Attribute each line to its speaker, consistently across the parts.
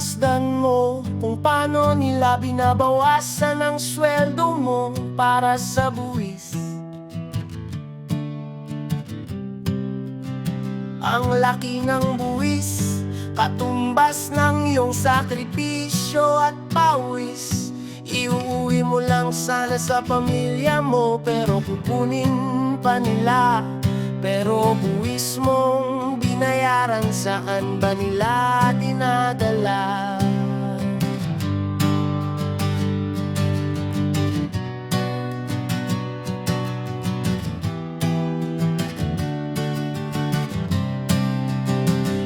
Speaker 1: Masdan mo kung paano nila binabawasan ang sweldo mo para sa buwis. Ang laki ng buwis, katumbas ng iyong sakripisyo at pawis. Iuwi mo lang sana sa pamilya mo, pero kukunin pa nila. Pero buwis mong binayaran, saan ba nila dinadala?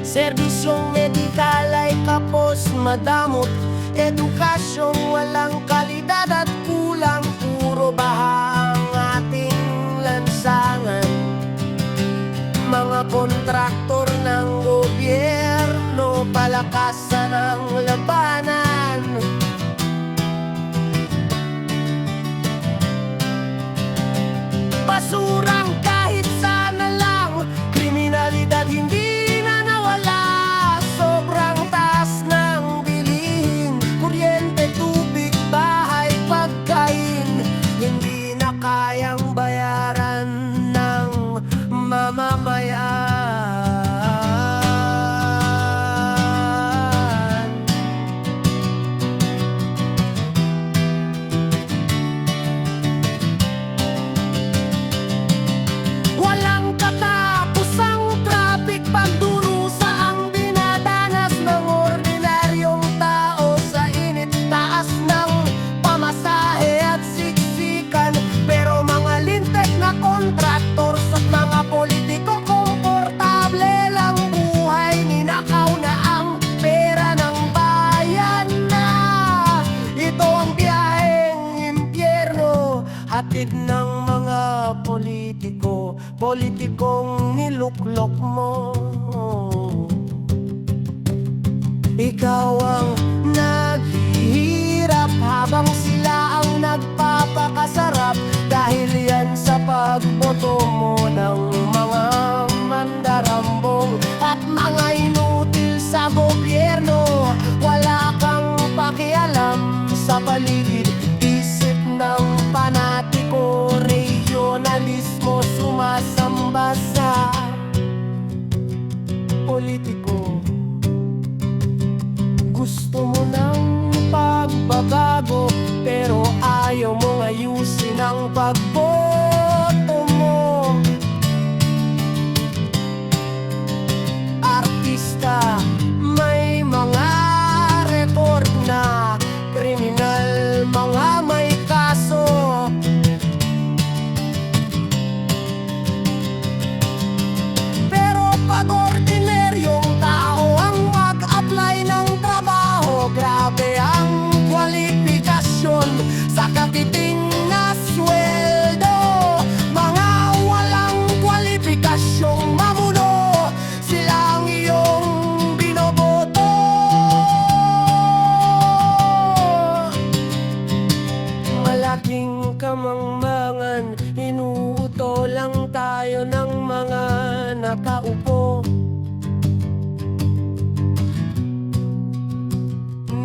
Speaker 1: Serbisyong medikal ay kapos madamot, edukasyong walang kalidad at kulang, puro baha ang ating lansangan. Mga kontraktor ng gobyerno, palakasan ang labanan. Basurang kahit sana lang, kriminalidad hindi na nawala. Sobrang taas ng bilihin, kuryente, tubig, bahay, pagkain, hindi na kayang bayaran ng mamamayan. Walang katapusang traffic, pagdurusa ang dinadanas ng ordinaryong tao sa init, taas ng pamasahe at siksikan. Pero mga lintek na kontraktor at mga politiko, komportable lang buhay, ninakaw na ang pera ng bayan na. Ito ang biyaheng impyerno, hatid ng mga politiko, politikong niluklok mo. Ikaw ang naghihirap habang sila ang nagpapakasarap, dahil yan sa pagboto mo ng mga mandarambong at mga inutil sa gobyerno. Wala kang pakialam sa paligid, isip ng panatiko, regionalismo, sumasamba sa politiko. Gusto mo ng pagbabago, pero ayaw mong ayusin ang pagboto mo. Artista, may mga record na kriminal, mga may kaso. Pero pag ordinaryong tao ang mag-apply ng trabaho, grabe ang kwalifikasyon sa katiting na sweldo. Mga walang kwalifikasyong mamuno, sila ang iyong binoboto. Malaking kamangmangan, inuuto lang tayo ng mga nakaupo.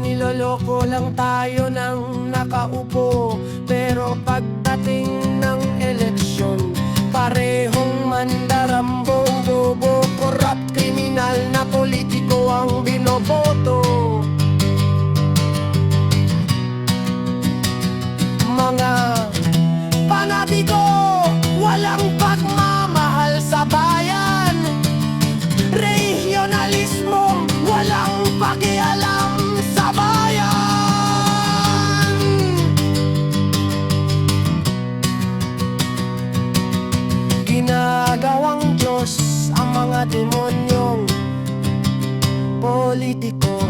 Speaker 1: Niloloko lang tayo ng nakaupo, pero pagdating ng eleksyon, parehong mandarambong, bobo, korap, kriminal na politiko ang binoboto. Mga panatiko, walang pagmamahal sa bayan. Regionalismo, walang pakialam sa bayan. Ginagawang Diyos ang mga demonyong politiko.